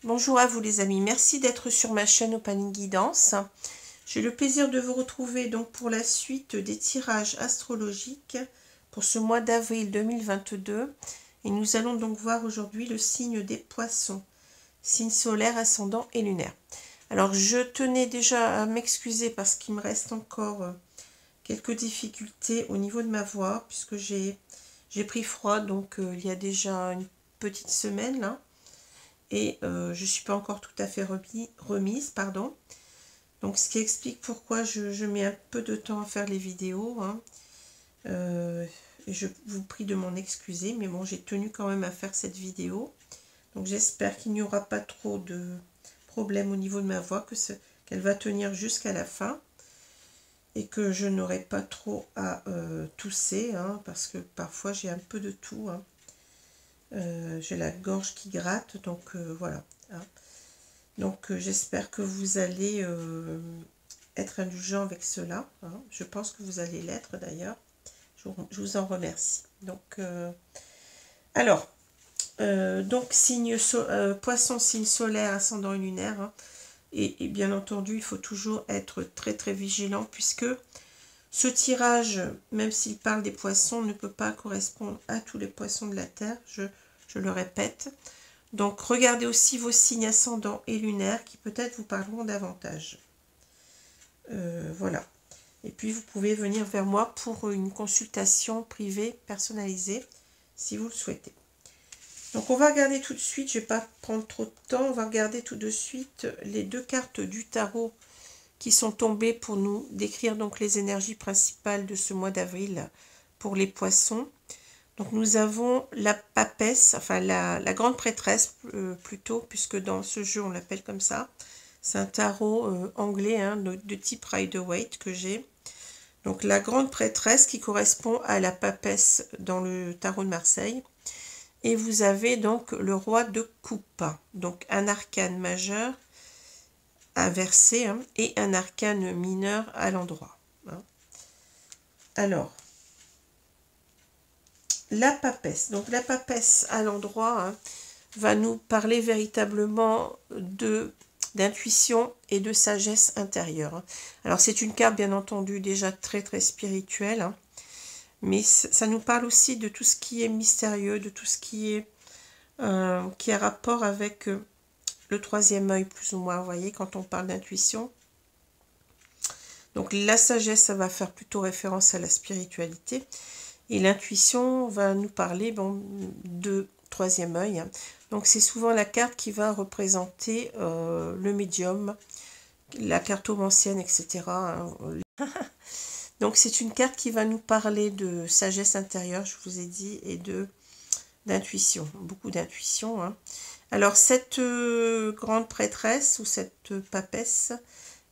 Bonjour à vous les amis, merci d'être sur ma chaîne Opaline Guidance. J'ai le plaisir de vous retrouver donc pour la suite des tirages astrologiques pour ce mois d'avril 2022. Et nous allons donc voir aujourd'hui le signe des poissons, signe solaire, ascendant et lunaire. Alors je tenais déjà à m'excuser parce qu'il me reste encore quelques difficultés au niveau de ma voix puisque j'ai pris froid donc il y a déjà une petite semaine là. Et je ne suis pas encore tout à fait remise, pardon. Donc ce qui explique pourquoi je mets un peu de temps à faire les vidéos. Hein. Et je vous prie de m'en excuser, mais bon, j'ai tenu quand même à faire cette vidéo. Donc j'espère qu'il n'y aura pas trop de problèmes au niveau de ma voix, qu'elle va tenir jusqu'à la fin. Et que je n'aurai pas trop à tousser, hein, parce que parfois j'ai un peu de tout. Hein. J'ai la gorge qui gratte, donc voilà. Hein. Donc j'espère que vous allez être indulgent avec cela. Hein. Je pense que vous allez l'être d'ailleurs. Je vous en remercie. Donc, alors, donc poisson, signe solaire, ascendant et lunaire. Hein. Et bien entendu, il faut toujours être très très vigilant puisque ce tirage, même s'il parle des poissons, ne peut pas correspondre à tous les poissons de la Terre. Je le répète. Donc, regardez aussi vos signes ascendants et lunaires qui peut-être vous parleront davantage. Voilà. Et puis, vous pouvez venir vers moi pour une consultation privée personnalisée si vous le souhaitez. Donc, on va regarder tout de suite. Je ne vais pas prendre trop de temps. On va regarder tout de suite les deux cartes du tarot qui sont tombées pour nous décrire donc les énergies principales de ce mois d'avril pour les poissons. Donc nous avons la papesse, enfin la grande prêtresse plutôt, puisque dans ce jeu on l'appelle comme ça. C'est un tarot anglais hein, de type Rider-Waite que j'ai. Donc la grande prêtresse qui correspond à la papesse dans le tarot de Marseille. Et vous avez donc le roi de coupe, donc un arcane majeur inversé hein, et un arcane mineur à l'endroit. Hein. Alors, la papesse. Donc la papesse à l'endroit hein, va nous parler véritablement d'intuition et de sagesse intérieure. Hein. Alors c'est une carte bien entendu déjà très très spirituelle, hein, mais ça nous parle aussi de tout ce qui est mystérieux, de tout ce qui a rapport avec le troisième œil plus ou moins, vous voyez, quand on parle d'intuition. Donc la sagesse, ça va faire plutôt référence à la spiritualité. Et l'intuition va nous parler de troisième œil. Hein. Donc c'est souvent la carte qui va représenter le médium, la cartomancienne, etc. Hein. Donc c'est une carte qui va nous parler de sagesse intérieure, je vous ai dit, et d'intuition, beaucoup d'intuition. Hein. Alors cette grande prêtresse ou cette papesse,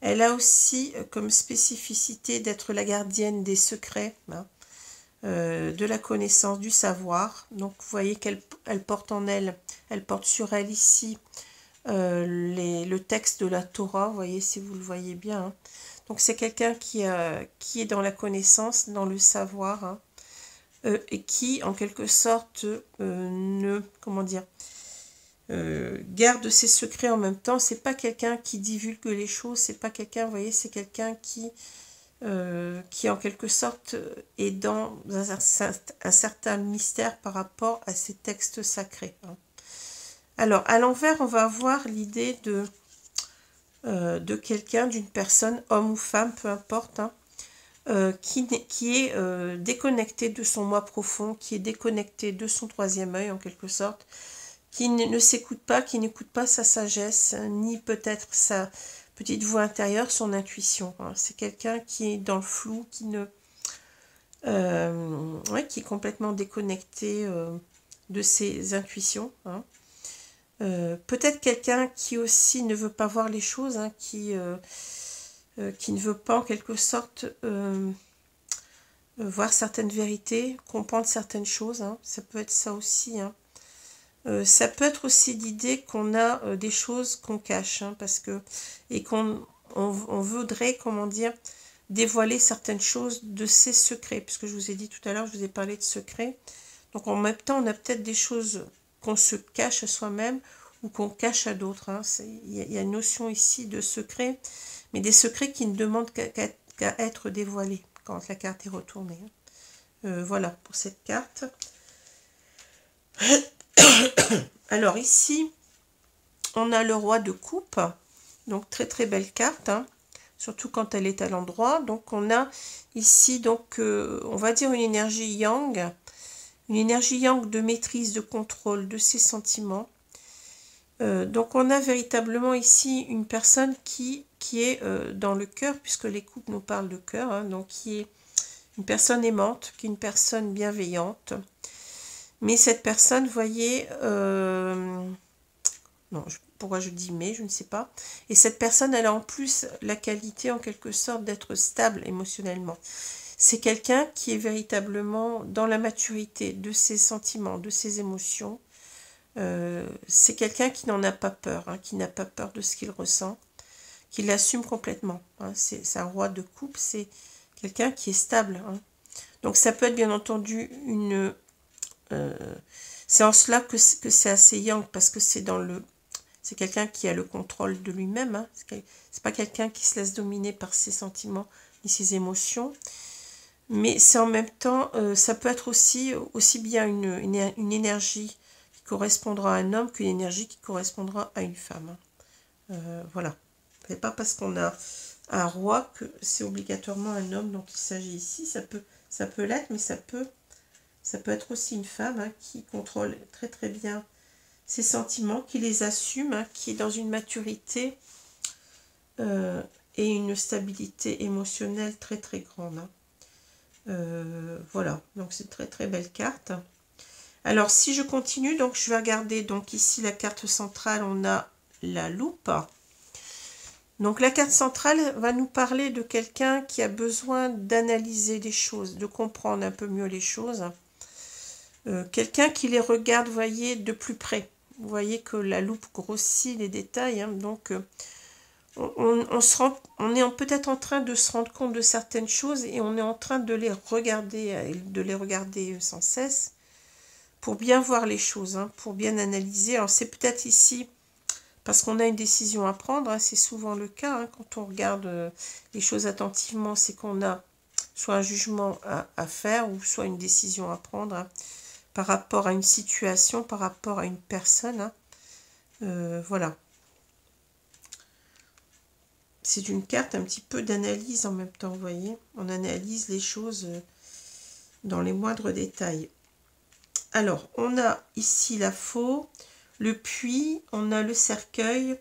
elle a aussi comme spécificité d'être la gardienne des secrets, hein, de la connaissance, du savoir. Donc vous voyez qu'elle porte en elle, elle porte sur elle ici le texte de la Torah, vous voyez si vous le voyez bien. Hein. Donc c'est quelqu'un qui est dans la connaissance, dans le savoir, hein, et qui en quelque sorte garde ses secrets en même temps. C'est pas quelqu'un qui divulgue les choses, c'est pas quelqu'un, vous voyez, c'est quelqu'un qui en quelque sorte est dans un certain mystère par rapport à ces textes sacrés. Hein. Alors, à l'envers, on va avoir l'idée de quelqu'un, d'une personne, homme ou femme, peu importe, hein, qui est déconnecté de son moi profond, qui est déconnecté de son troisième œil en quelque sorte, qui ne s'écoute pas, qui n'écoute pas sa sagesse, ni peut-être sa petite voix intérieure, son intuition. Hein. C'est quelqu'un qui est dans le flou, qui est complètement déconnecté de ses intuitions. Hein. Peut-être quelqu'un qui aussi ne veut pas voir les choses, hein, qui ne veut pas en quelque sorte voir certaines vérités, comprendre certaines choses. Hein. Ça peut être ça aussi. Hein. Ça peut être aussi l'idée qu'on a des choses qu'on cache, hein, parce que et qu'on voudrait, comment dire, dévoiler certaines choses de ses secrets, puisque je vous ai dit tout à l'heure, je vous ai parlé de secrets. Donc en même temps, on a peut-être des choses qu'on se cache à soi-même, ou qu'on cache à d'autres. Hein. Il y a une notion ici de secret, mais des secrets qui ne demandent qu'à être dévoilés quand la carte est retournée. Voilà pour cette carte. Alors ici, on a le roi de coupe, donc très très belle carte, hein, surtout quand elle est à l'endroit. Donc on a ici, donc on va dire une énergie yang de maîtrise, de contrôle de ses sentiments. Donc on a véritablement ici une personne qui est dans le cœur, puisque les coupes nous parlent de cœur, hein, donc qui est une personne aimante, qui est une personne bienveillante. Mais cette personne, vous voyez, non, pourquoi je dis mais, je ne sais pas. Et cette personne, elle a en plus la qualité, en quelque sorte, d'être stable émotionnellement. C'est quelqu'un qui est véritablement dans la maturité de ses sentiments, de ses émotions. C'est quelqu'un qui n'en a pas peur, hein, qui n'a pas peur de ce qu'il ressent, qui l'assume complètement. Hein. C'est un roi de coupe, c'est quelqu'un qui est stable. Hein. Donc ça peut être bien entendu une... c'est en cela que c'est assez yang, parce que c'est dans le... C'est quelqu'un qui a le contrôle de lui-même. Hein. C'est pas quelqu'un qui se laisse dominer par ses sentiments ni ses émotions. Mais c'est en même temps, ça peut être aussi bien une énergie qui correspondra à un homme qu'une énergie qui correspondra à une femme. Voilà. Ce n'est pas parce qu'on a un roi que c'est obligatoirement un homme dont il s'agit ici. Ça peut l'être, mais ça peut être aussi une femme, hein, qui contrôle très très bien ses sentiments, qui les assume, hein, qui est dans une maturité et une stabilité émotionnelle très très grande. Hein. Voilà, donc c'est très très belle carte. Alors si je continue, donc je vais regarder, donc ici la carte centrale, on a la loupe. Donc la carte centrale va nous parler de quelqu'un qui a besoin d'analyser les choses, de comprendre un peu mieux les choses. Quelqu'un qui les regarde, vous voyez, de plus près. Vous voyez que la loupe grossit les détails, hein, donc on est peut-être en train de se rendre compte de certaines choses et on est en train de les regarder sans cesse pour bien voir les choses, hein, pour bien analyser. Alors c'est peut-être ici parce qu'on a une décision à prendre, hein, c'est souvent le cas, hein, quand on regarde les choses attentivement, c'est qu'on a soit un jugement à faire ou soit une décision à prendre, hein, par rapport à une situation, par rapport à une personne. Hein. Voilà. C'est une carte un petit peu d'analyse en même temps, vous voyez. On analyse les choses dans les moindres détails. Alors, on a ici la faux, le puits, on a le cercueil,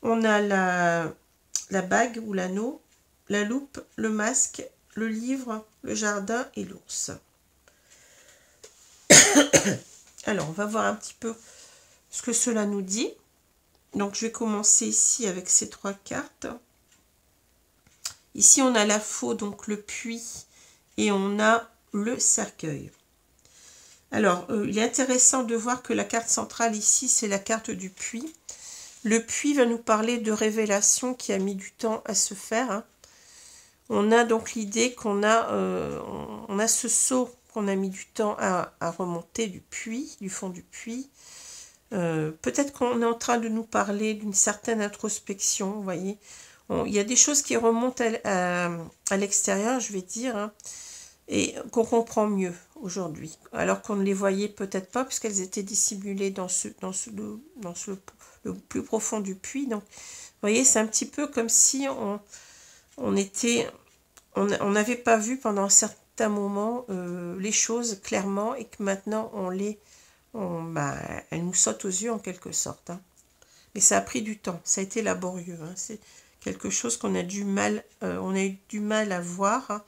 on a la bague ou l'anneau, la loupe, le masque, le livre, le jardin et l'ours. Alors, on va voir un petit peu ce que cela nous dit. Donc, je vais commencer ici avec ces trois cartes. Ici, on a la faux, donc le puits, et on a le cercueil. Alors, il est intéressant de voir que la carte centrale ici, c'est la carte du puits. Le puits va nous parler de révélation qui a mis du temps à se faire. Hein. On a donc l'idée qu'on a, on a ce seau qu'on a mis du temps à remonter du puits, du fond du puits. Peut-être qu'on est en train de nous parler d'une certaine introspection, vous voyez. Il y a des choses qui remontent à l'extérieur, je vais dire, hein, et qu'on comprend mieux aujourd'hui, alors qu'on ne les voyait peut-être pas, puisqu'elles étaient dissimulées dans le plus profond du puits. Donc, vous voyez, c'est un petit peu comme si on n'avait pas vu pendant un certain moment les choses clairement, et que maintenant elles nous sautent aux yeux en quelque sorte. Hein. Mais ça a pris du temps, ça a été laborieux. Hein. C'est quelque chose qu'on a du mal, on a eu du mal à voir. Hein.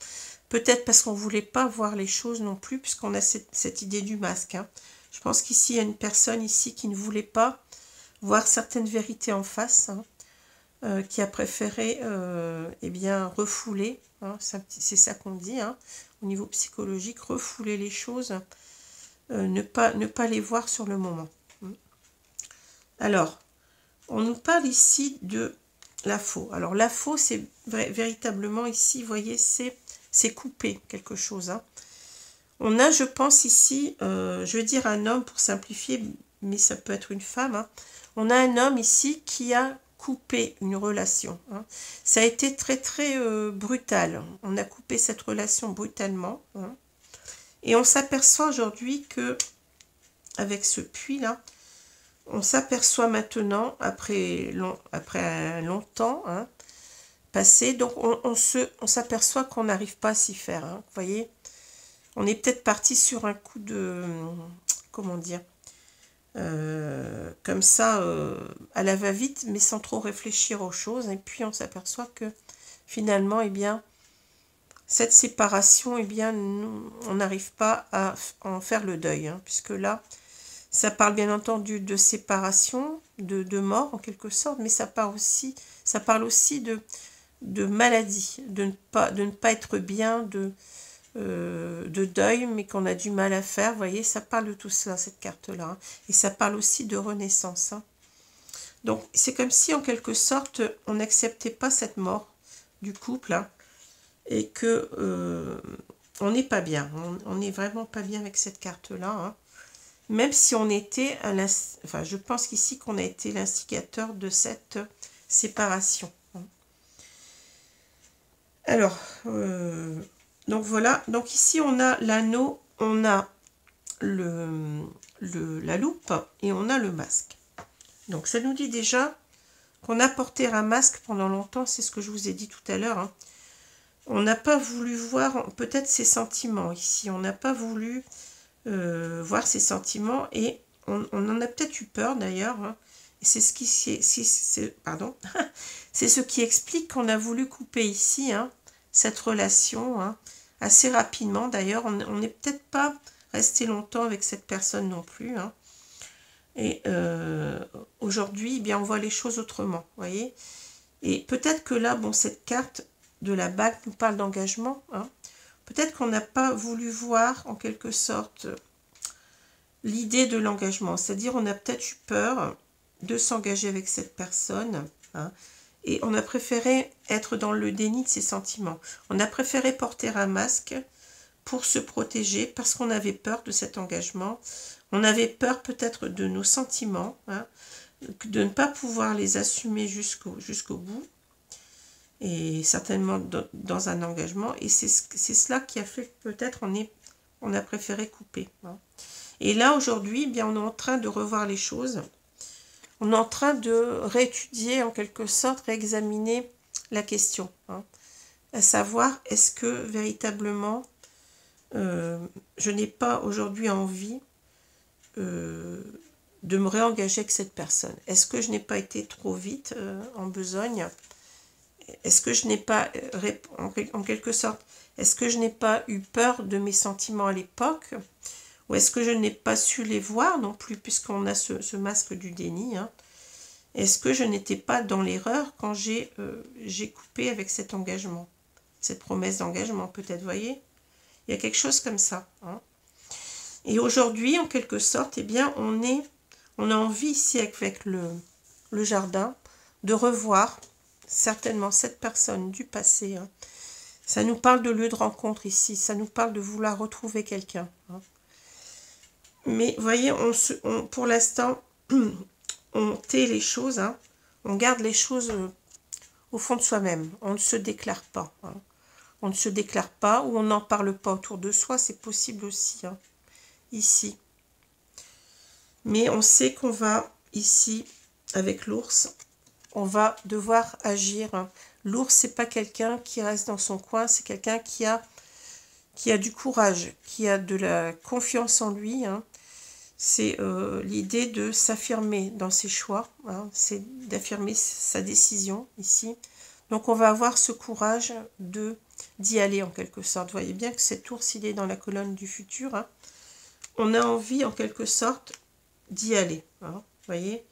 Peut-être parce qu'on ne voulait pas voir les choses non plus, puisqu'on a cette idée du masque. Hein. Je pense qu'ici, il y a une personne ici qui ne voulait pas voir certaines vérités en face, hein, qui a préféré eh bien, refouler. Hein, c'est ça qu'on dit, hein, au niveau psychologique, refouler les choses, ne pas les voir sur le moment. Alors, on nous parle ici de la faux. Alors, la faux, c'est véritablement ici, vous voyez, c'est couper quelque chose. Hein. On a, je pense ici, je vais dire un homme pour simplifier, mais ça peut être une femme, hein. On a un homme ici qui a coupé une relation, hein. Ça a été très très brutal. On a coupé cette relation brutalement, hein. Et on s'aperçoit aujourd'hui que, avec ce puits-là, on s'aperçoit maintenant, après un long temps, hein, passé, donc on s'aperçoit qu'on n'arrive pas à s'y faire, hein. Vous voyez, on est peut-être parti sur un coup de, comment dire, comme ça, à la va-vite, mais sans trop réfléchir aux choses, et puis on s'aperçoit que finalement, eh bien, cette séparation, eh bien, on n'arrive pas à en faire le deuil, hein, puisque là, ça parle bien entendu de séparation, de mort en quelque sorte, mais ça parle aussi de maladie, de ne pas être bien, de deuil, mais qu'on a du mal à faire. Vous voyez, ça parle de tout cela, cette carte-là, hein. Et ça parle aussi de renaissance, hein. Donc, c'est comme si, en quelque sorte, on n'acceptait pas cette mort du couple, hein, et que on n'est pas bien. On n'est vraiment pas bien avec cette carte-là, hein. Même si on était, enfin, je pense qu'ici qu'on a été l'instigateur de cette séparation, hein. Alors, donc voilà. Donc ici, on a l'anneau, on a la loupe et on a le masque. Donc ça nous dit déjà qu'on a porté un masque pendant longtemps, c'est ce que je vous ai dit tout à l'heure, hein. On n'a pas voulu voir peut-être ses sentiments ici, on n'a pas voulu voir ses sentiments et on en a peut-être eu peur d'ailleurs, hein. Et c'est ce qui pardon, c'est ce qui explique qu'on a voulu couper ici, hein, cette relation, hein, assez rapidement. D'ailleurs, on n'est peut-être pas resté longtemps avec cette personne non plus, hein. Et aujourd'hui, eh bien, on voit les choses autrement, vous voyez. Et peut-être que là, bon, cette carte de la bague nous parle d'engagement, hein. Peut-être qu'on n'a pas voulu voir, en quelque sorte, l'idée de l'engagement. C'est-à-dire, on a peut-être eu peur de s'engager avec cette personne, hein, et on a préféré être dans le déni de ses sentiments. On a préféré porter un masque pour se protéger, parce qu'on avait peur de cet engagement. On avait peur peut-être de nos sentiments, hein, de ne pas pouvoir les assumer jusqu'au bout. Et certainement dans un engagement, et c'est cela qui a fait que peut-être on a préféré couper, hein. Et là aujourd'hui, eh bien, on est en train de revoir les choses, on est en train de réétudier en quelque sorte, réexaminer la question, hein, à savoir est-ce que véritablement je n'ai pas aujourd'hui envie de me réengager avec cette personne. Est-ce que je n'ai pas été trop vite en besogne? Est-ce que je n'ai pas, en quelque sorte, est-ce que je n'ai pas eu peur de mes sentiments à l'époque? Ou est-ce que je n'ai pas su les voir non plus, puisqu'on a ce masque du déni, hein? Est-ce que je n'étais pas dans l'erreur quand j'ai coupé avec cet engagement, cette promesse d'engagement peut-être, voyez? Il y a quelque chose comme ça, hein? Et aujourd'hui, en quelque sorte, eh bien, on a envie ici avec le jardin de revoir certainement cette personne du passé, hein. Ça nous parle de lieu de rencontre ici, ça nous parle de vouloir retrouver quelqu'un, hein. Mais vous voyez, pour l'instant, on tait les choses, hein. On garde les choses au fond de soi-même. On ne se déclare pas, hein. On ne se déclare pas ou on n'en parle pas autour de soi, c'est possible aussi, hein, ici. Mais on sait qu'on va, ici, avec l'ours, on va devoir agir, hein. L'ours, c'est pas quelqu'un qui reste dans son coin, c'est quelqu'un qui a du courage, qui a de la confiance en lui, hein. C'est l'idée de s'affirmer dans ses choix, hein. C'est d'affirmer sa décision ici. Donc on va avoir ce courage d'y aller en quelque sorte. Vous voyez bien que cet ours, il est dans la colonne du futur, hein. On a envie en quelque sorte d'y aller, hein. Vous voyez,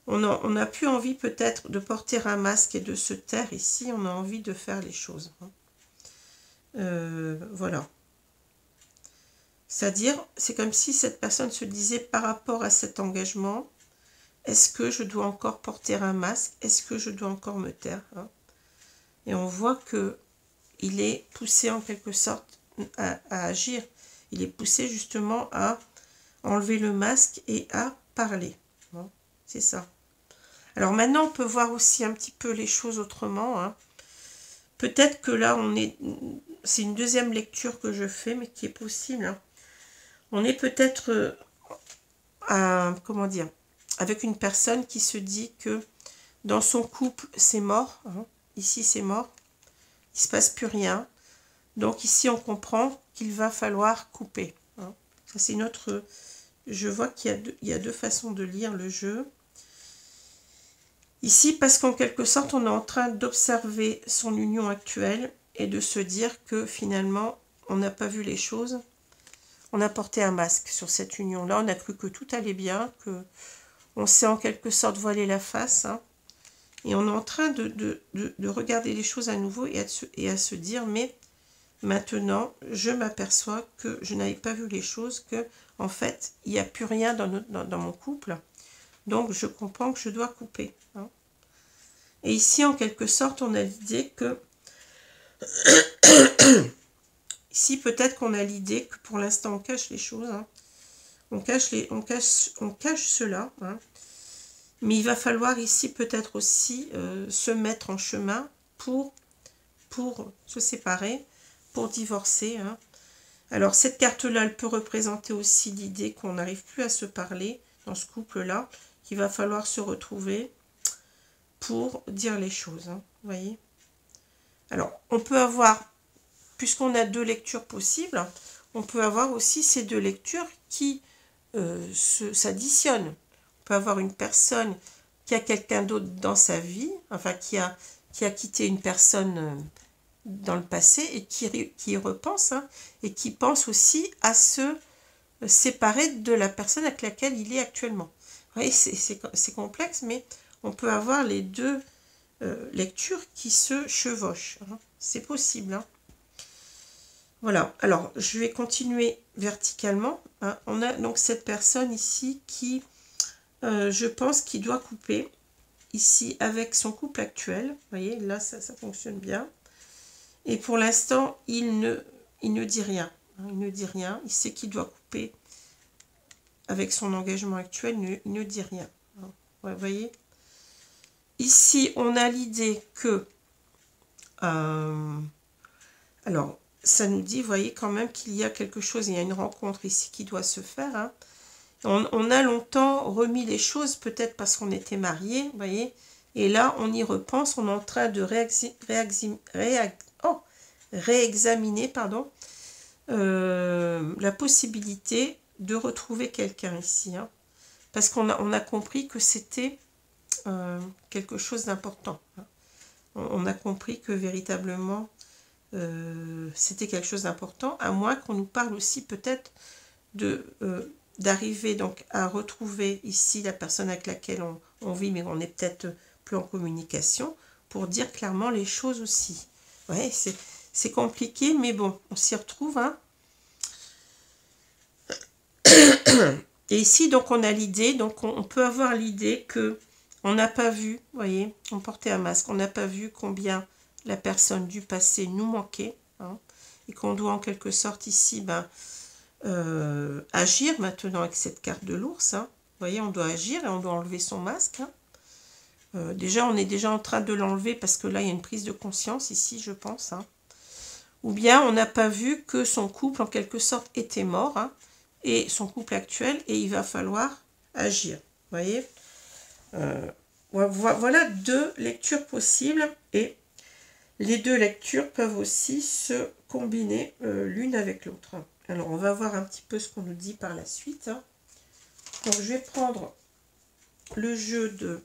on n'a plus envie peut-être de porter un masque et de se taire ici, on a envie de faire les choses, hein. Voilà. C'est-à-dire, c'est comme si cette personne se disait par rapport à cet engagement, est-ce que je dois encore porter un masque? Est-ce que je dois encore me taire, hein? Et on voit que il est poussé en quelque sorte à agir. Il est poussé justement à enlever le masque et à parler. Hein, c'est ça. Alors maintenant, on peut voir aussi un petit peu les choses autrement. Hein. Peut-être que là, c'est une deuxième lecture que je fais, mais qui est possible. Hein. On est peut-être comment dire, avec une personne qui se dit que dans son couple, c'est mort. Hein. Ici, c'est mort. Il ne se passe plus rien. Donc ici, on comprend qu'il va falloir couper. Hein. Ça, c'est notre... Je vois qu'il y a deux façons de lire le jeu. Ici, parce qu'en quelque sorte, on est en train d'observer son union actuelle et de se dire que finalement, on n'a pas vu les choses. On a porté un masque sur cette union-là. On a cru que tout allait bien, que on s'est en quelque sorte voilé la face. Hein, et on est en train de regarder les choses à nouveau et à se dire, mais maintenant, je m'aperçois que je n'avais pas vu les choses, que en fait, il n'y a plus rien dans mon couple. Donc, je comprends que je dois couper. Hein. Et ici, en quelque sorte, on a l'idée que... Ici, peut-être qu'on a l'idée que pour l'instant, on cache les choses. Hein. On cache cela. Hein. Mais il va falloir ici peut-être aussi se mettre en chemin pour se séparer, pour divorcer. Hein. Alors, cette carte-là, elle peut représenter aussi l'idée qu'on n'arrive plus à se parler dans ce couple-là, qu'il va falloir se retrouver pour dire les choses. Hein, vous voyez? Alors, on peut avoir, puisqu'on a deux lectures possibles, on peut avoir aussi ces deux lectures qui s'additionnent. On peut avoir une personne qui a quelqu'un d'autre dans sa vie, enfin qui a quitté une personne dans le passé et qui y repense, hein, et qui pense aussi à se séparer de la personne avec laquelle il est actuellement. Vous voyez, c'est complexe, mais on peut avoir les deux lectures qui se chevauchent. Hein. C'est possible. Hein. Voilà, alors je vais continuer verticalement. Hein. On a donc cette personne ici qui, je pense, qui doit couper ici avec son couple actuel. Vous voyez, là ça fonctionne bien. Et pour l'instant, il ne dit rien. Hein. Il ne dit rien. Il sait qu'il doit couper avec son engagement actuel. Il ne dit rien. Hein. Ouais, vous voyez. Ici, on a l'idée que... alors, ça nous dit, vous voyez, quand même qu'il y a quelque chose, il y a une rencontre ici qui doit se faire. Hein. On a longtemps remis les choses, peut-être parce qu'on était mariés, vous voyez. Et là, on y repense, on est en train de réexaminer la possibilité de retrouver quelqu'un ici. Hein. Parce qu'on a compris que c'était... quelque chose d'important. On a compris que véritablement c'était quelque chose d'important, à moins qu'on nous parle aussi peut-être d'arriver donc à retrouver ici la personne avec laquelle on vit, mais on n'est peut-être plus en communication, pour dire clairement les choses aussi. Ouais, c'est compliqué, mais bon, on s'y retrouve. Hein. Et ici, donc, on a l'idée, donc on peut avoir l'idée que on n'a pas vu, vous voyez, on portait un masque, on n'a pas vu combien la personne du passé nous manquait, hein, et qu'on doit en quelque sorte ici agir maintenant avec cette carte de l'ours. Hein. Vous voyez, on doit agir et on doit enlever son masque. Hein. Déjà, on est déjà en train de l'enlever parce que là, il y a une prise de conscience ici, je pense. Hein. Ou bien, on n'a pas vu que son couple, en quelque sorte, était mort, hein, et son couple actuel, et il va falloir agir. Vous voyez ? Voilà deux lectures possibles, et les deux lectures peuvent aussi se combiner l'une avec l'autre. Alors, on va voir un petit peu ce qu'on nous dit par la suite. Hein. Donc, je vais prendre le jeu de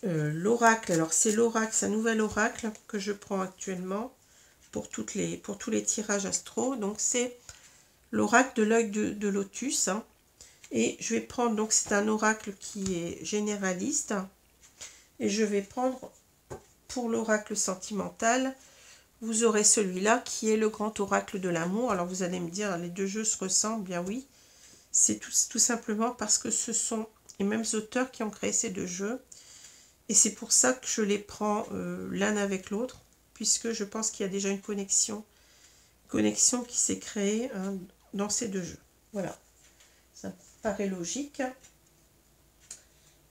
l'oracle. Alors, c'est l'oracle, c'est un nouvel oracle que je prends actuellement pour tous les tirages astro. Donc, c'est l'oracle de l'œil de lotus. Hein. Et je vais prendre, donc c'est un oracle qui est généraliste. Et je vais prendre pour l'oracle sentimental, vous aurez celui-là qui est le grand oracle de l'amour. Alors vous allez me dire, les deux jeux se ressemblent, bien oui. C'est tout simplement parce que ce sont les mêmes auteurs qui ont créé ces deux jeux. Et c'est pour ça que je les prends l'un avec l'autre, puisque je pense qu'il y a déjà une connexion qui s'est créée, hein, dans ces deux jeux. Voilà. paraît logique.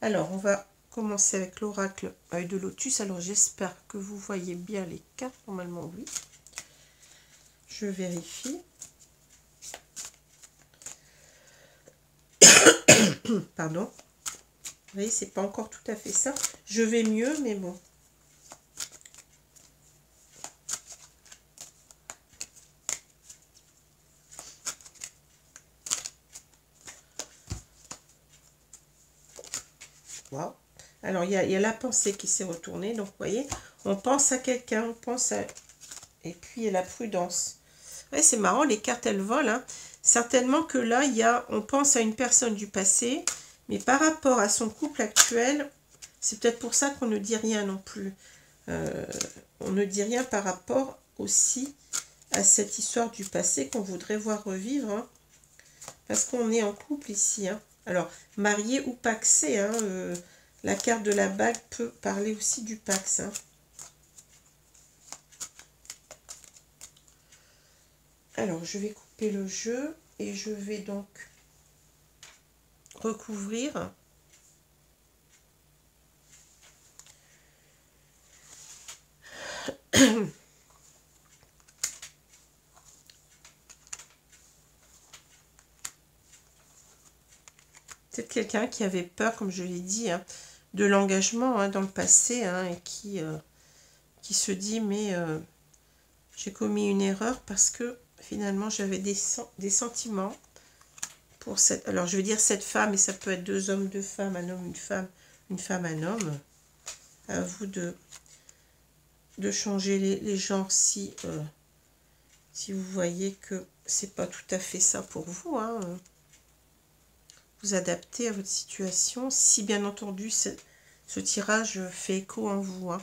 Alors, on va commencer avec l'oracle œil de lotus. Alors, j'espère que vous voyez bien les cartes. Normalement, oui. Je vérifie. Pardon. Vous voyez, c'est pas encore tout à fait ça. Je vais mieux, mais bon. Wow. Alors, il y a la pensée qui s'est retournée. Donc, vous voyez, on pense à quelqu'un, on pense à... Et puis, il y a la prudence. Ouais, c'est marrant, les cartes, elles volent. Hein. Certainement que là, on pense à une personne du passé, mais par rapport à son couple actuel, c'est peut-être pour ça qu'on ne dit rien non plus. On ne dit rien par rapport aussi à cette histoire du passé qu'on voudrait voir revivre. Hein. Parce qu'on est en couple ici. Hein. Alors, marié ou paxé, hein, la carte de la bague peut parler aussi du pax. Hein. Alors, je vais couper le jeu et je vais donc recouvrir. C'est quelqu'un qui avait peur, comme je l'ai dit, hein, de l'engagement hein, dans le passé hein, et qui se dit mais j'ai commis une erreur parce que finalement j'avais des sentiments pour cette... Alors je veux dire cette femme, et ça peut être deux hommes, deux femmes, un homme, une femme, un homme. À vous de changer les genres si vous voyez que c'est pas tout à fait ça pour vous. Hein. Vous adaptez à votre situation, si bien entendu ce tirage fait écho en vous. Hein.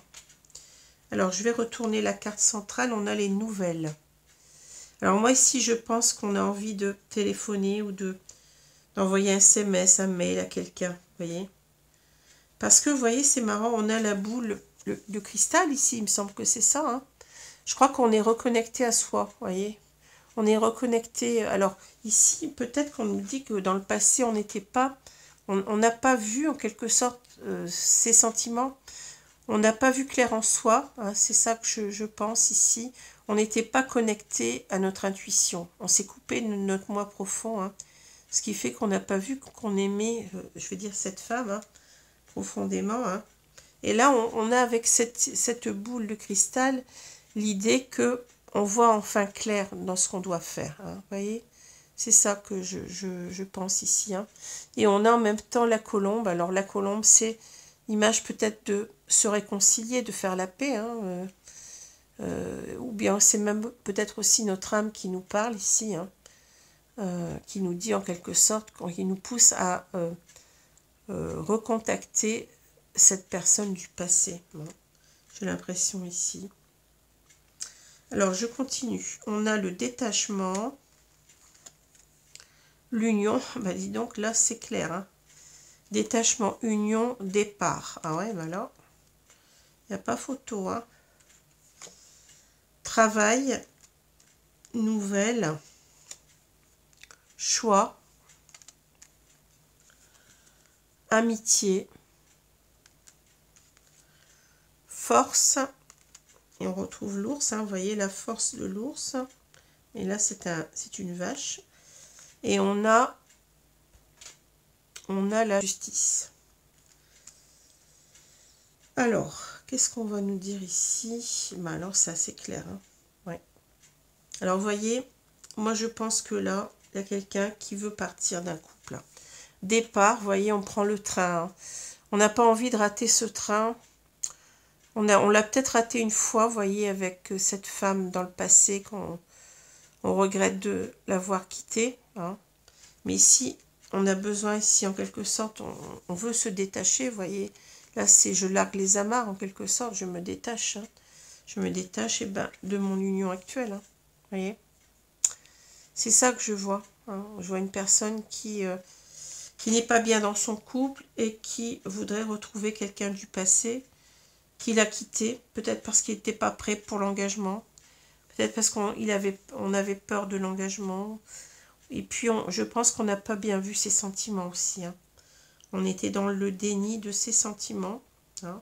Alors, je vais retourner la carte centrale, on a les nouvelles. Alors, moi, ici, je pense qu'on a envie de téléphoner ou d'envoyer un SMS, un mail à quelqu'un, vous voyez. Parce que, vous voyez, c'est marrant, on a la boule de cristal ici, il me semble que c'est ça. Hein. Je crois qu'on est reconnecté à soi, vous voyez. On est reconnecté. Alors, ici, peut-être qu'on nous dit que dans le passé, on n'était pas... On n'a pas vu, en quelque sorte, ces sentiments. On n'a pas vu clair en soi, hein, c'est ça que je pense ici. On n'était pas connecté à notre intuition. On s'est coupé de notre moi profond, hein, ce qui fait qu'on n'a pas vu qu'on aimait, je vais dire, cette femme, hein, profondément. Hein. Et là, on a avec cette boule de cristal l'idée que on voit enfin clair dans ce qu'on doit faire. Hein, vous voyez, c'est ça que je pense ici. Hein. Et on a en même temps la colombe. Alors la colombe, c'est l'image peut-être de se réconcilier, de faire la paix, hein, ou bien c'est même peut-être aussi notre âme qui nous parle ici, hein, qui nous dit en quelque sorte, qui nous pousse à recontacter cette personne du passé. Bon, j'ai l'impression ici. Alors je continue. On a le détachement, l'union. Bah dis donc là c'est clair. Hein. Détachement, union, départ. Ah ouais, bah là. Il n'y a pas photo. Hein. Travail, nouvelle, choix, amitié, force. Et on retrouve l'ours. Hein, vous voyez la force de l'ours. Et là, c'est une vache. Et on a la justice. Alors, qu'est-ce qu'on va nous dire ici? Ben alors, c'est assez clair. Hein. Ouais. Alors, vous voyez, moi, je pense que là, il y a quelqu'un qui veut partir d'un couple. Départ, vous voyez, on prend le train. Hein. On n'a pas envie de rater ce train. On l'a peut-être raté une fois, vous voyez, avec cette femme dans le passé, qu'on regrette de l'avoir quittée. Hein. Mais ici, on a besoin, ici, en quelque sorte, on veut se détacher, vous voyez. Là, c'est je largue les amarres, en quelque sorte, je me détache. Hein. Je me détache de mon union actuelle. Hein. Vous voyez. C'est ça que je vois. Hein. Je vois une personne qui n'est pas bien dans son couple et qui voudrait retrouver quelqu'un du passé, qui l'a quitté, peut-être parce qu'il n'était pas prêt pour l'engagement, peut-être parce qu'on avait peur de l'engagement, Et puis, je pense qu'on n'a pas bien vu ses sentiments aussi. Hein. On était dans le déni de ses sentiments. Hein.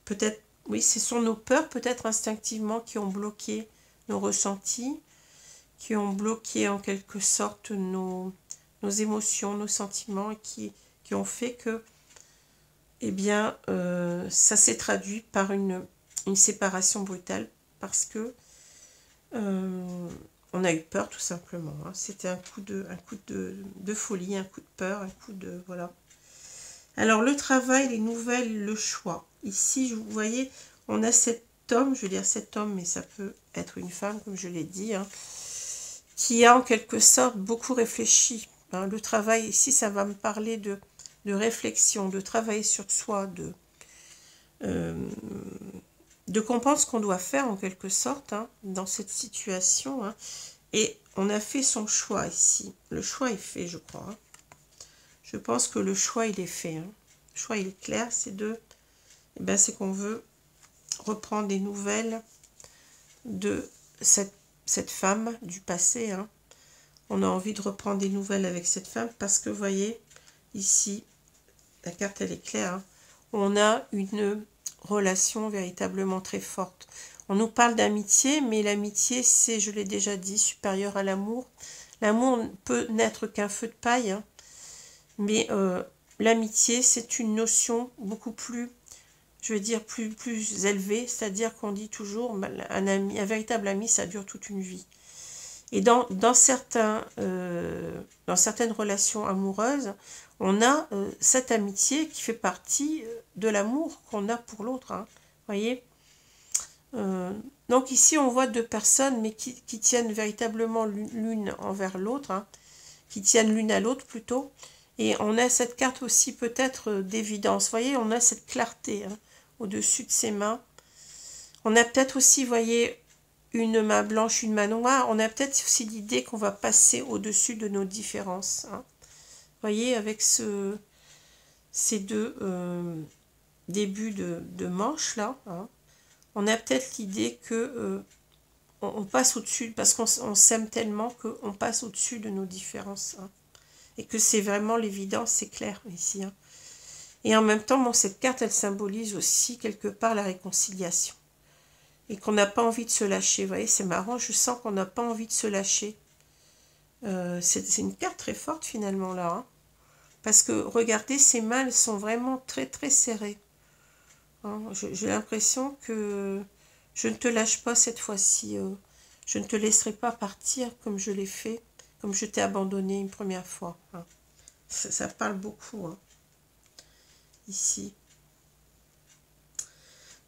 Peut-être, oui, ce sont nos peurs, peut-être instinctivement, qui ont bloqué nos ressentis, qui ont bloqué en quelque sorte nos émotions, nos sentiments, et qui ont fait que, eh bien, ça s'est traduit par une séparation brutale, parce que on a eu peur tout simplement. Hein. C'était un coup de folie, un coup de peur, un coup de... Voilà. Alors le travail, les nouvelles, le choix. Ici, vous voyez, on a cet homme, je veux dire cet homme, mais ça peut être une femme, comme je l'ai dit, hein, qui a en quelque sorte beaucoup réfléchi. Hein. Le travail, ici, ça va me parler de réflexion, de travailler sur soi, de comprendre ce qu'on doit faire en quelque sorte hein, dans cette situation. Hein. Et on a fait son choix ici. Le choix est fait, je crois. Hein. Je pense que le choix, il est fait. Hein. Le choix, il est clair, c'est eh ben, c'est qu'on veut reprendre des nouvelles de cette femme du passé. Hein. On a envie de reprendre des nouvelles avec cette femme parce que, vous voyez, ici, la carte, elle est claire. Hein. On a une relation véritablement très forte. On nous parle d'amitié, mais l'amitié, c'est, je l'ai déjà dit, supérieur à l'amour. L'amour ne peut n'être qu'un feu de paille, hein, mais l'amitié, c'est une notion beaucoup plus, je veux dire, plus élevée, c'est-à-dire qu'on dit toujours, un véritable ami, ça dure toute une vie. Et dans certaines relations amoureuses, on a cette amitié qui fait partie de l'amour qu'on a pour l'autre. Hein, voyez donc ici, on voit deux personnes, mais qui tiennent véritablement l'une envers l'autre, hein, qui tiennent l'une à l'autre plutôt. Et on a cette carte aussi peut-être d'évidence. Vous voyez, on a cette clarté hein, au-dessus de ses mains. On a peut-être aussi, vous voyez, une main blanche, une main noire. On a peut-être aussi l'idée qu'on va passer au-dessus de nos différences. Hein. Vous voyez, avec ces deux débuts de manche là, hein, on a peut-être l'idée que on passe au-dessus, parce qu'on s'aime tellement qu'on passe au-dessus de nos différences. Hein. Et que c'est vraiment l'évidence, c'est clair ici. Hein. Et en même temps, bon, cette carte, elle symbolise aussi quelque part la réconciliation. Et qu'on n'a pas envie de se lâcher. Vous voyez, c'est marrant, je sens qu'on n'a pas envie de se lâcher. C'est une carte très forte finalement là. Hein. Parce que regardez, ces mains, elles sont vraiment très très serrées. Hein. J'ai l'impression que je ne te lâche pas cette fois-ci. Je ne te laisserai pas partir comme je l'ai fait, comme je t'ai abandonné une première fois. Hein. Ça parle beaucoup. Hein. Ici.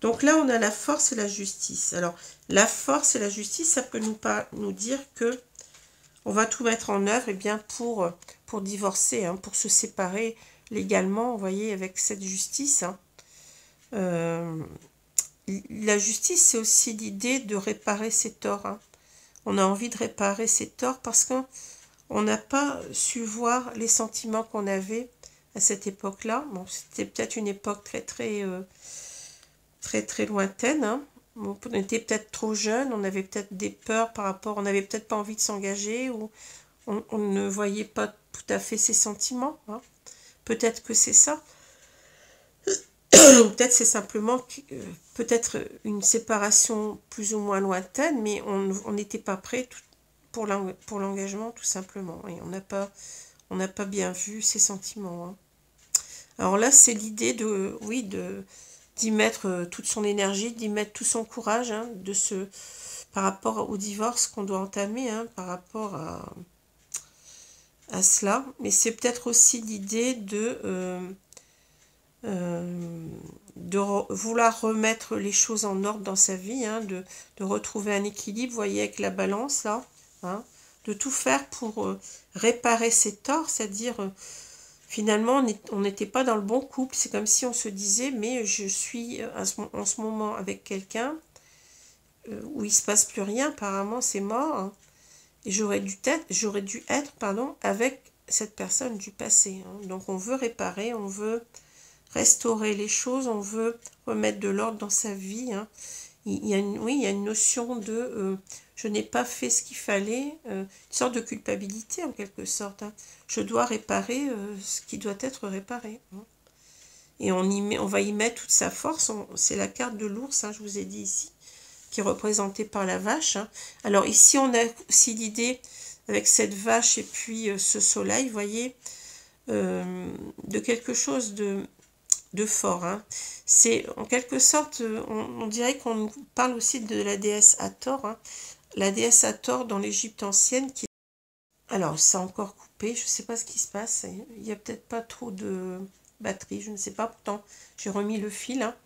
Donc là, on a la force et la justice. Alors, la force et la justice, ça peut nous dire que on va tout mettre en œuvre eh bien, pour divorcer, hein, pour se séparer légalement, vous voyez, avec cette justice. Hein. La justice, c'est aussi l'idée de réparer ses torts. Hein. On a envie de réparer ses torts parce qu'on n'a pas su voir les sentiments qu'on avait à cette époque-là. Bon, c'était peut-être une époque très lointaine. Hein. On était peut-être trop jeune, on avait peut-être des peurs par rapport, on n'avait peut-être pas envie de s'engager ou on ne voyait pas tout à fait ses sentiments. Hein. Peut-être que c'est ça. Peut-être c'est simplement peut-être une séparation plus ou moins lointaine, mais on n'était pas prêt pour l'engagement tout simplement. Et on n'a pas bien vu ses sentiments. Hein. Alors là, c'est l'idée d'y mettre toute son énergie, d'y mettre tout son courage, hein, par rapport au divorce qu'on doit entamer, hein, par rapport à cela. Mais c'est peut-être aussi l'idée de vouloir remettre les choses en ordre dans sa vie, hein, de retrouver un équilibre, vous voyez, avec la balance, là, hein, de tout faire pour réparer ses torts, c'est-à-dire... finalement, on n'était pas dans le bon couple. C'est comme si on se disait, mais je suis en ce moment avec quelqu'un où il ne se passe plus rien. Apparemment, c'est mort. Hein, et j'aurais dû être avec cette personne du passé. Hein. Donc, on veut réparer, on veut restaurer les choses, on veut remettre de l'ordre dans sa vie. Hein. oui, il y a une notion de je n'ai pas fait ce qu'il fallait, une sorte de culpabilité en quelque sorte. Hein. Je dois réparer ce qui doit être réparé. Hein. Et on va y mettre toute sa force. C'est la carte de l'ours, hein, je vous ai dit ici, qui est représentée par la vache. Hein. Alors ici, on a aussi l'idée, avec cette vache et puis ce soleil, vous voyez, de quelque chose de fort. Hein. C'est en quelque sorte, on dirait qu'on parle aussi de la déesse Hathor. Hein. La déesse Hathor dans l'Égypte ancienne. Alors, ça a encore coupé, je ne sais pas ce qui se passe. Il n'y a peut-être pas trop de batterie, je ne sais pas. Pourtant, j'ai remis le fil. Hein.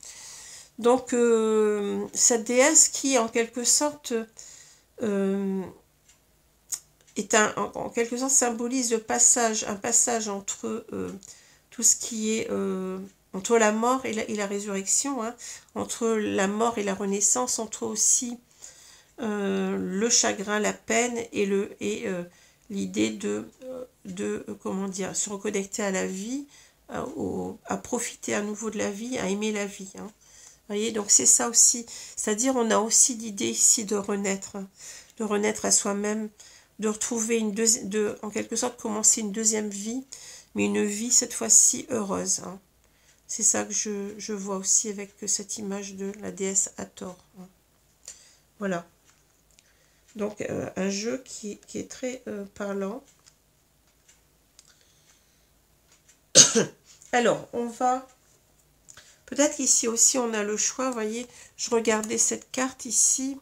Donc, cette déesse qui, en quelque sorte, en quelque sorte symbolise le passage, un passage entre tout ce qui est entre la mort et la résurrection, hein, entre la mort et la renaissance, entre aussi le chagrin, la peine et l'idée de comment dire, se reconnecter à la vie, à profiter à nouveau de la vie, à aimer la vie. Hein. Vous voyez, donc c'est ça aussi. C'est-à-dire, on a aussi l'idée ici de renaître à soi-même, de retrouver en quelque sorte commencer une deuxième vie, mais une vie cette fois-ci heureuse. Hein. C'est ça que je vois aussi avec cette image de la déesse Hathor. Hein. Voilà. Donc un jeu qui est très parlant. Alors, on va... Peut-être qu'ici aussi on a le choix, vous voyez, je regardais cette carte ici.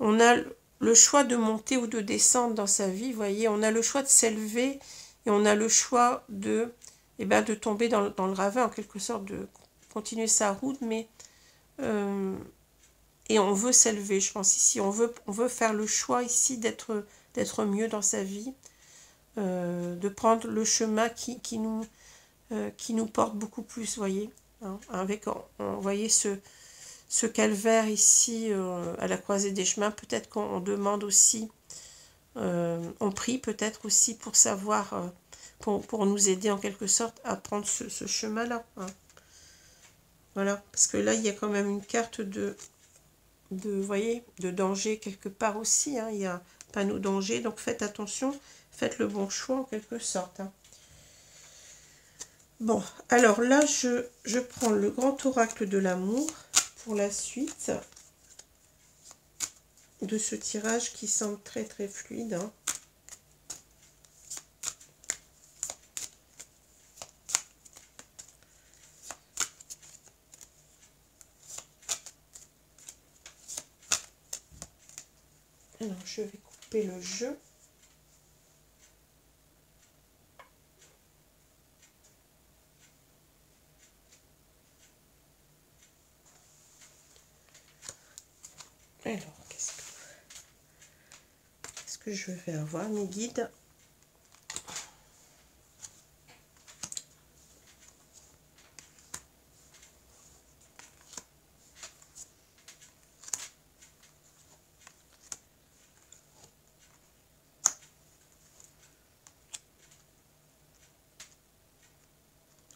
On a le choix de monter ou de descendre dans sa vie, vous voyez. On a le choix de s'élever et on a le choix de tomber dans le ravin, en quelque sorte, de continuer sa route, mais... et on veut s'élever, je pense, ici. On veut faire le choix ici d'être mieux dans sa vie, de prendre le chemin qui nous porte beaucoup plus, vous voyez. Hein, avec, vous voyez, ce calvaire ici, à la croisée des chemins. Peut-être qu'on demande aussi, on prie peut-être aussi pour savoir, pour nous aider en quelque sorte à prendre ce chemin-là. Hein. Voilà, parce que là, il y a quand même une carte vous voyez, de danger quelque part aussi. Hein. Il y a un panneau danger, donc faites attention, faites le bon choix en quelque sorte. Hein. Bon, alors là, je prends le grand oracle de l'amour pour la suite de ce tirage qui semble très très fluide. Hein. Alors, je vais couper le jeu. Alors, qu'est-ce que je vais avoir, mes guides?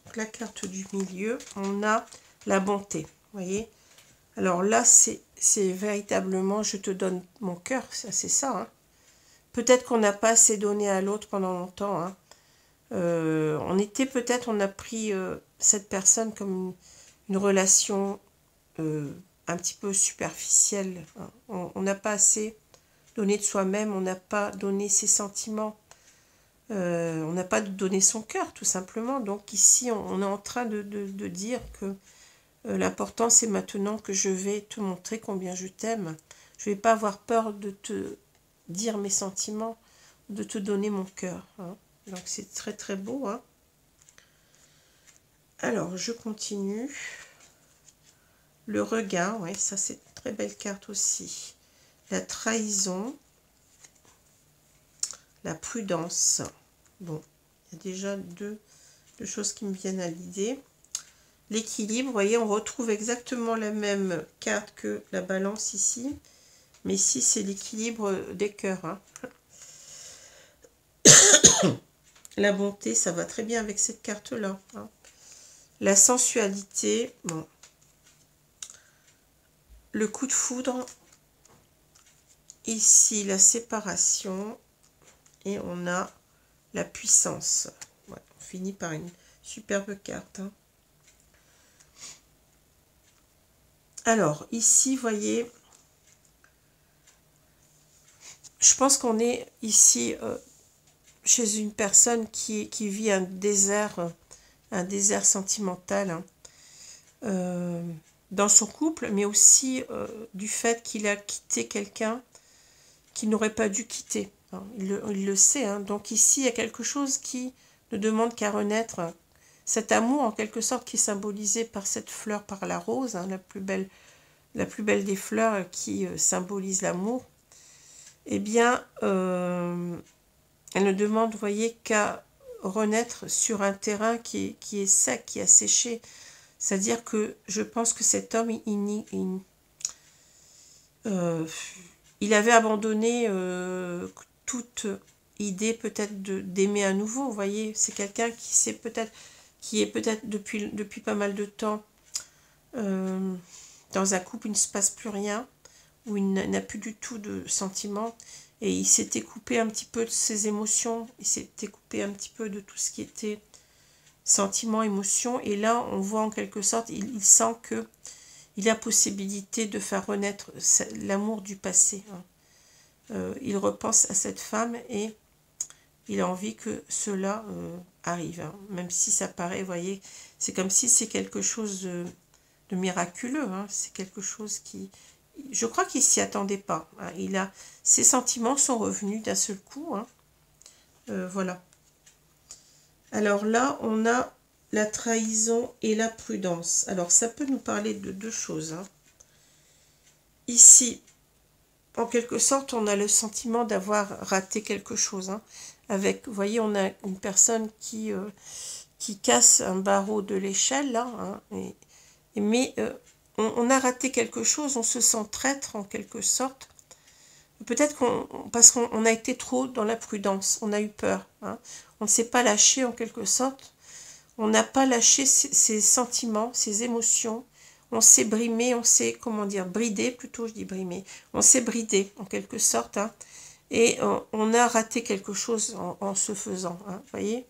Donc, la carte du milieu, on a la bonté, vous voyez. Alors là, c'est véritablement, je te donne mon cœur, c'est ça. Hein. Peut-être qu'on n'a pas assez donné à l'autre pendant longtemps. Hein. On a pris cette personne comme une relation un petit peu superficielle. Hein. On n'a pas assez donné de soi-même, on n'a pas donné ses sentiments, on n'a pas donné son cœur, tout simplement. Donc ici, on est en train de dire que l'important, c'est maintenant que je vais te montrer combien je t'aime. Je ne vais pas avoir peur de te dire mes sentiments, de te donner mon cœur. Hein. Donc, c'est très, très beau. Hein. Alors, je continue. Le regard, ouais, ça, c'est une très belle carte aussi. La trahison. La prudence. Bon, il y a déjà deux choses qui me viennent à l'idée. L'équilibre, vous voyez, on retrouve exactement la même carte que la balance ici. Mais ici, c'est l'équilibre des cœurs. Hein. La bonté, ça va très bien avec cette carte-là. Hein. La sensualité, bon. le coup de foudre. Ici, la séparation. Et on a la puissance. Ouais, on finit par une superbe carte. Hein. Alors, ici, vous voyez, je pense qu'on est ici chez une personne qui vit un désert sentimental. Hein, dans son couple, mais aussi du fait qu'il a quitté quelqu'un qu'il n'aurait pas dû quitter. Hein. Il le sait. Hein. Donc ici, il y a quelque chose qui ne demande qu'à renaître. Cet amour, en quelque sorte, qui est symbolisé par cette fleur, par la rose, hein, la plus belle des fleurs qui symbolise l'amour, eh bien, elle ne demande, vous voyez, qu'à renaître sur un terrain qui est sec, qui a séché. C'est-à-dire que je pense que cet homme, il avait abandonné toute idée peut-être d'aimer à nouveau. Vous voyez, c'est quelqu'un qui est peut-être depuis pas mal de temps dans un couple où il ne se passe plus rien, où il n'a plus du tout de sentiments, et il s'était coupé un petit peu de ses émotions, il s'était coupé un petit peu de tout ce qui était sentiments, émotions, et là on voit en quelque sorte, il sent que il a possibilité de faire renaître l'amour du passé. Hein. Il repense à cette femme et il a envie que cela arrive. Hein. Même si ça paraît, vous voyez, c'est comme si c'est quelque chose de miraculeux. Hein. C'est quelque chose qui... Je crois qu'il ne s'y attendait pas. Hein. Ses sentiments sont revenus d'un seul coup. Hein. Voilà. Alors là, on a la trahison et la prudence. Alors, ça peut nous parler de deux choses. Hein. Ici, en quelque sorte, on a le sentiment d'avoir raté quelque chose. Hein. Avec, vous voyez, on a une personne qui casse un barreau de l'échelle, là. Hein, mais on a raté quelque chose, on se sent traître, en quelque sorte. Peut-être parce qu'on a été trop dans la prudence, on a eu peur. Hein. On ne s'est pas lâché, en quelque sorte. On n'a pas lâché ses sentiments, ses émotions. On s'est brimé, on s'est, comment dire, bridé, plutôt je dis brimé. On s'est bridé, en quelque sorte. Hein, et on a raté quelque chose en se faisant. Hein, vous voyez,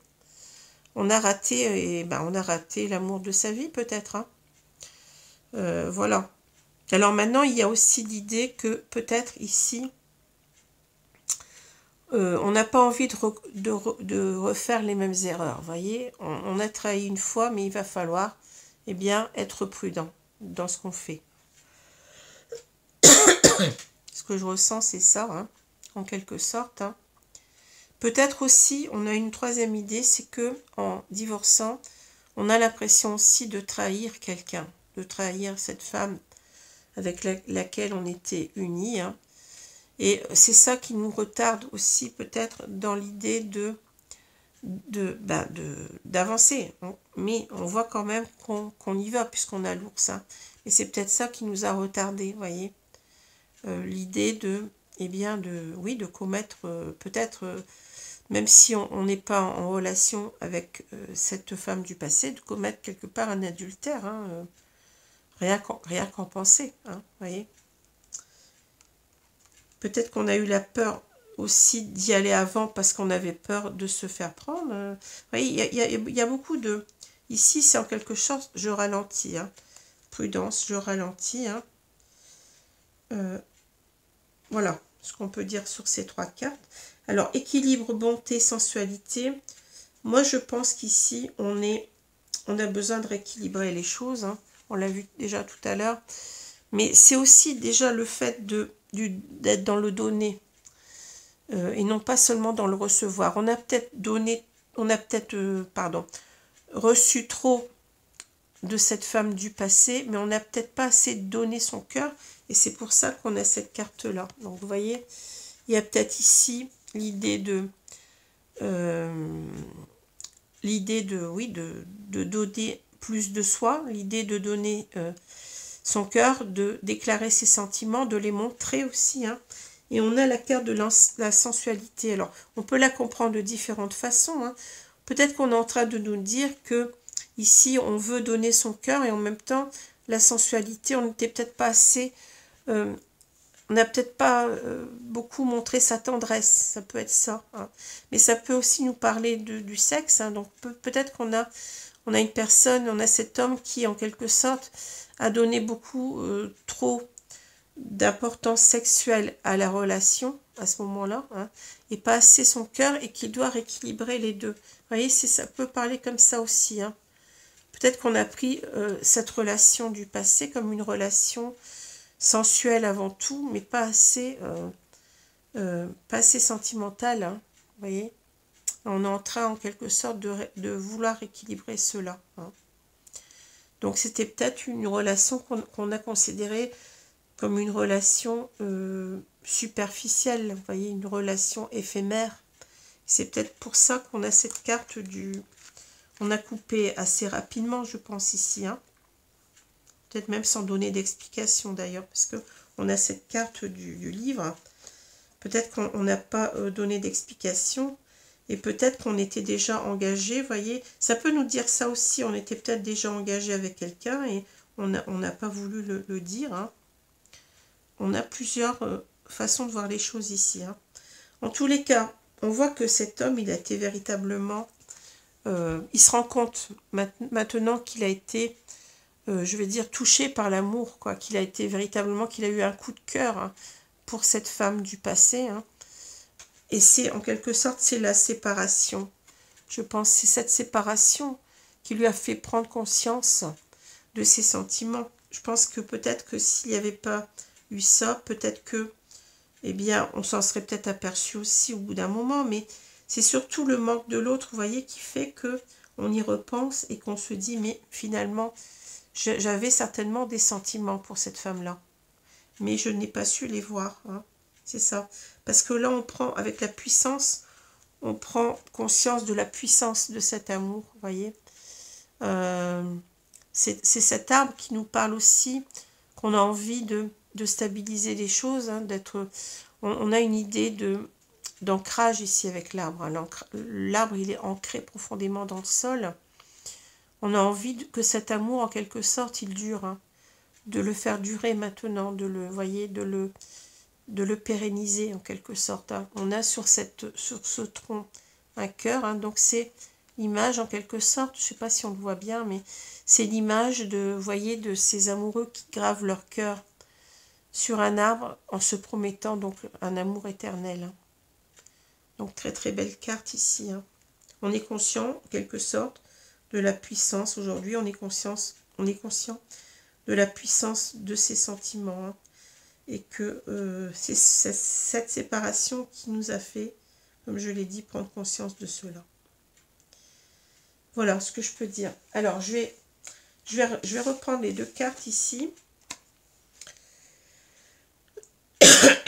on a raté, on a raté l'amour de sa vie, peut-être. Hein. Voilà. Alors maintenant, il y a aussi l'idée que peut-être ici, on n'a pas envie de refaire les mêmes erreurs. Vous voyez, on a trahi une fois, mais il va falloir être prudent dans ce qu'on fait. Ce que je ressens, c'est ça, hein, en quelque sorte. Hein. Peut-être aussi, on a une troisième idée, c'est que en divorçant, on a l'impression aussi de trahir quelqu'un, de trahir cette femme avec laquelle on était unis. Hein. Et c'est ça qui nous retarde aussi peut-être dans l'idée d'avancer. Mais on voit quand même qu'on y va puisqu'on a l'ours. Hein. Et c'est peut-être ça qui nous a retardé, voyez. L'idée de commettre peut-être, même si on n'est pas en relation avec cette femme du passé, de commettre quelque part un adultère. Hein, rien qu'en penser, hein, voyez. Peut-être qu'on a eu la peur aussi d'y aller avant parce qu'on avait peur de se faire prendre. Vous voyez, il y a beaucoup de... Ici, c'est en quelque sorte, je ralentis. Hein. Prudence, je ralentis. Hein. Voilà ce qu'on peut dire sur ces trois cartes. Alors, équilibre, bonté, sensualité. Moi, je pense qu'ici, on a besoin de rééquilibrer les choses. Hein. On l'a vu déjà tout à l'heure. Mais c'est aussi déjà le fait d'être dans le donner et non pas seulement dans le recevoir. On a peut-être reçu trop de cette femme du passé, mais on n'a peut-être pas assez donné son cœur et c'est pour ça qu'on a cette carte-là. Donc vous voyez, il y a peut-être ici l'idée de donner plus de soi, l'idée de donner son cœur, de déclarer ses sentiments, de les montrer aussi. Hein. Et on a la carte de la sensualité. Alors, on peut la comprendre de différentes façons. Hein. Peut-être qu'on est en train de nous dire que ici, on veut donner son cœur et en même temps, la sensualité, on n'était peut-être pas assez... on n'a peut-être pas beaucoup montré sa tendresse, ça peut être ça. Hein. Mais ça peut aussi nous parler du sexe. Hein. Donc peut-être qu'on a, on a une personne, on a cet homme qui, en quelque sorte, a donné beaucoup trop d'importance sexuelle à la relation, à ce moment-là, hein, et pas assez son cœur, et qui doit rééquilibrer les deux. Vous voyez, ça peut parler comme ça aussi. Hein. Peut-être qu'on a pris cette relation du passé comme une relation sensuelle avant tout, mais pas assez sentimentale. Hein, vous voyez, on est en train en quelque sorte de vouloir équilibrer cela. Hein. Donc c'était peut-être une relation qu'on a considérée comme une relation superficielle, vous voyez, une relation éphémère. C'est peut-être pour ça qu'on a cette carte du... On a coupé assez rapidement, je pense, ici. Hein. Peut-être même sans donner d'explication, d'ailleurs, parce qu'on a cette carte du livre. Peut-être qu'on n'a pas donné d'explication, et peut-être qu'on était déjà engagé, vous voyez. Ça peut nous dire ça aussi, on était peut-être déjà engagé avec quelqu'un, et on n'a pas voulu le dire. Hein. On a plusieurs façons de voir les choses ici. Hein. En tous les cas, on voit que cet homme, il a été véritablement... il se rend compte maintenant qu'il a été, je vais dire, touché par l'amour, quoi. Qu'il a été véritablement, qu'il a eu un coup de cœur hein, pour cette femme du passé. Hein. Et c'est, en quelque sorte, c'est la séparation. Je pense c'est cette séparation qui lui a fait prendre conscience de ses sentiments. Je pense que peut-être que s'il n'y avait pas eu ça, peut-être que, eh bien, on s'en serait peut-être aperçu aussi au bout d'un moment, mais c'est surtout le manque de l'autre, vous voyez, qui fait que on y repense et qu'on se dit, mais finalement, j'avais certainement des sentiments pour cette femme-là, mais je n'ai pas su les voir, hein. C'est ça. Parce que là, on prend, avec la puissance, on prend conscience de la puissance de cet amour, vous voyez. C'est cet arbre qui nous parle aussi qu'on a envie de stabiliser les choses, hein, d'être... On a une idée d'ancrage ici avec l'arbre. Hein. L'arbre, il est ancré profondément dans le sol. On a envie que cet amour, en quelque sorte, il dure. Hein. De le faire durer maintenant, de le, voyez, de le pérenniser en quelque sorte. Hein. On a sur ce tronc un cœur, hein. Donc c'est l'image en quelque sorte, je ne sais pas si on le voit bien, mais c'est l'image de, voyez, de ces amoureux qui gravent leur cœur sur un arbre en se promettant donc un amour éternel. Hein. Donc très très belle carte ici. Hein. On est conscient en quelque sorte de la puissance aujourd'hui, on est conscient de la puissance de ces sentiments. Hein. Et que c'est cette séparation qui nous a fait, comme je l'ai dit, prendre conscience de cela. Voilà ce que je peux dire. Alors, je vais reprendre les deux cartes ici.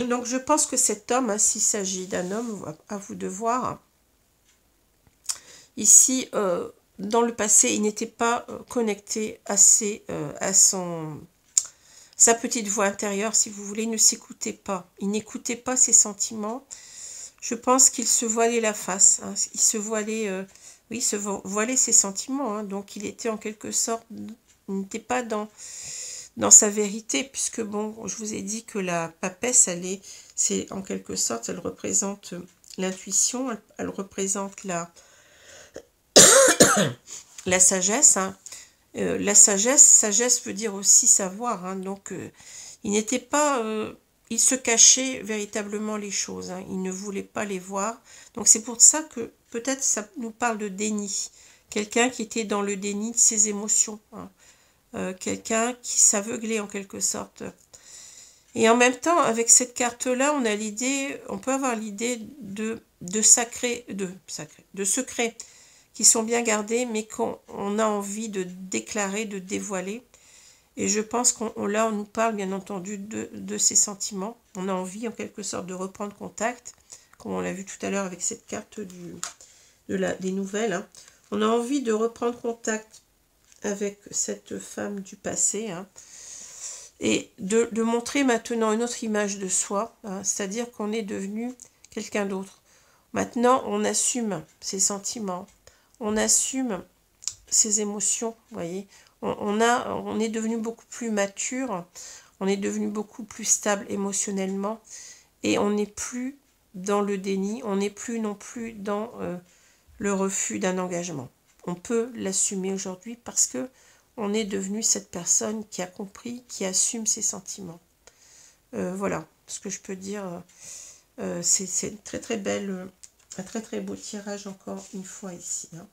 Donc, je pense que cet homme, hein, s'il s'agit d'un homme, à vous de voir, ici, dans le passé, il n'était pas connecté assez à sa petite voix intérieure, si vous voulez, ne s'écoutait pas. Il n'écoutait pas ses sentiments. Je pense qu'il se voilait la face. Hein. Il se voilait, oui, se voilait ses sentiments. Hein. Donc, il était en quelque sorte, il n'était pas dans sa vérité, puisque, bon, je vous ai dit que la papesse, c'est en quelque sorte, elle représente l'intuition, elle représente la sagesse, hein. La sagesse veut dire aussi savoir, hein, donc il n'était pas, il se cachait véritablement les choses, hein, il ne voulait pas les voir, donc c'est pour ça que peut-être ça nous parle de déni, quelqu'un qui était dans le déni de ses émotions, hein, quelqu'un qui s'aveuglait en quelque sorte. Et en même temps, avec cette carte-là, on peut avoir l'idée de secrets qui sont bien gardés, mais qu'on a envie de déclarer, de dévoiler. Et je pense là, on nous parle bien entendu de ces sentiments. On a envie en quelque sorte de reprendre contact, comme on l'a vu tout à l'heure avec cette carte des nouvelles. Hein. On a envie de reprendre contact avec cette femme du passé, hein, et de montrer maintenant une autre image de soi, hein, c'est-à-dire qu'on est devenu quelqu'un d'autre. Maintenant, on assume ses sentiments. On assume ses émotions, vous voyez. on est devenu beaucoup plus mature, on est devenu beaucoup plus stable émotionnellement et on n'est plus dans le déni, on n'est plus non plus dans le refus d'un engagement. On peut l'assumer aujourd'hui parce que on est devenu cette personne qui a compris, qui assume ses sentiments. Voilà ce que je peux dire. C'est une très très belle, un très très beau tirage encore une fois ici. Hein.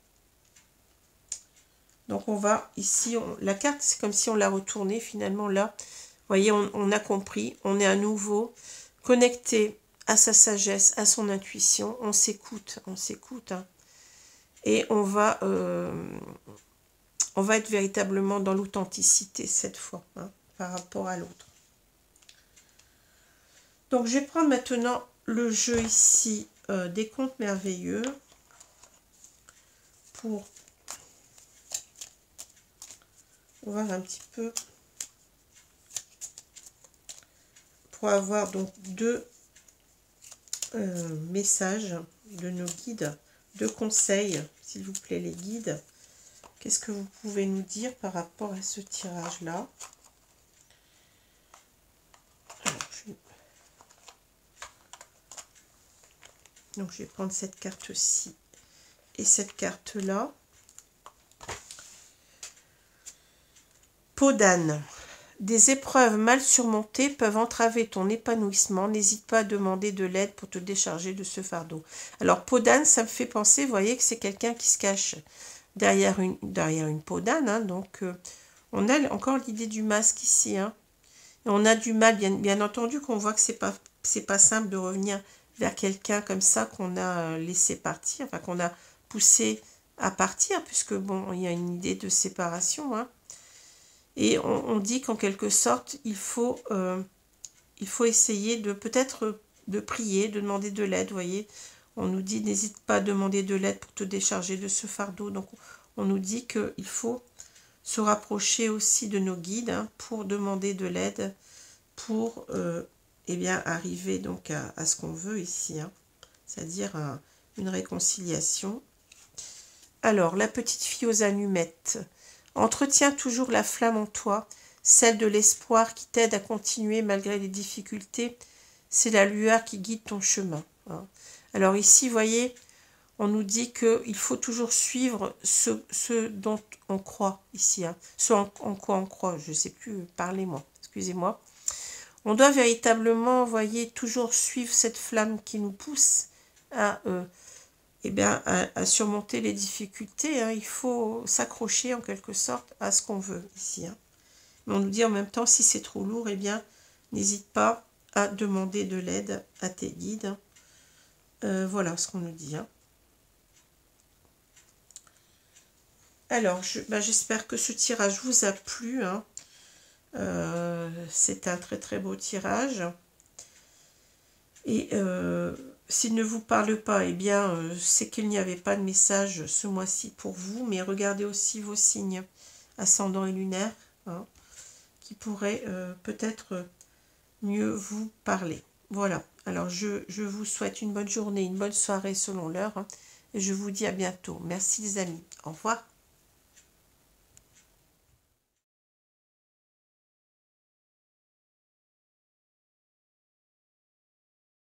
Donc on va ici, la carte c'est comme si on l'a retournée finalement là. Vous voyez, on a compris, on est à nouveau connecté à sa sagesse, à son intuition, on s'écoute, hein, et on va être véritablement dans l'authenticité cette fois, hein, par rapport à l'autre. Donc je vais prendre maintenant le jeu ici des contes merveilleux pour voir un petit peu, pour avoir donc deux messages de nos guides, deux conseils, s'il vous plaît les guides. Qu'est-ce que vous pouvez nous dire par rapport à ce tirage-là? Donc je vais prendre cette carte-ci et cette carte-là. Peau d'âne. Des épreuves mal surmontées peuvent entraver ton épanouissement. N'hésite pas à demander de l'aide pour te décharger de ce fardeau. Alors, peau d'âne, ça me fait penser, vous voyez, que c'est quelqu'un qui se cache derrière une peau d'âne. Hein, donc, on a encore l'idée du masque ici. Hein, et on a du mal, bien entendu, qu'on voit que c'est pas simple de revenir vers quelqu'un comme ça qu'on a laissé partir, enfin qu'on a poussé à partir, puisque, bon, il y a une idée de séparation, hein. Et on dit qu'en quelque sorte, il faut essayer de peut-être de prier, de demander de l'aide, vous voyez. On nous dit, n'hésite pas à demander de l'aide pour te décharger de ce fardeau. Donc, on nous dit qu'il faut se rapprocher aussi de nos guides, hein, pour demander de l'aide, pour eh bien, arriver donc à ce qu'on veut ici, hein, c'est-à-dire une réconciliation. Alors, la petite fille aux allumettes. Entretiens toujours la flamme en toi, celle de l'espoir qui t'aide à continuer malgré les difficultés. C'est la lueur qui guide ton chemin. Hein. Alors ici, vous voyez, on nous dit qu'il faut toujours suivre ce dont on croit ici. Hein. Ce en quoi on croit, je ne sais plus, parlez-moi, excusez-moi. On doit véritablement, vous voyez, toujours suivre cette flamme qui nous pousse à... eh bien, à surmonter les difficultés, hein, il faut s'accrocher en quelque sorte à ce qu'on veut ici. Hein. Mais on nous dit en même temps, si c'est trop lourd, eh bien, n'hésite pas à demander de l'aide à tes guides. Voilà ce qu'on nous dit. Hein. Alors, j'espère que ce tirage vous a plu. Hein. C'est un très très beau tirage. Et s'il ne vous parle pas, eh bien, c'est qu'il n'y avait pas de message ce mois-ci pour vous. Mais regardez aussi vos signes ascendant et lunaire, hein, qui pourraient peut-être mieux vous parler. Voilà. Alors, je vous souhaite une bonne journée, une bonne soirée selon l'heure. Hein, et je vous dis à bientôt. Merci les amis. Au revoir.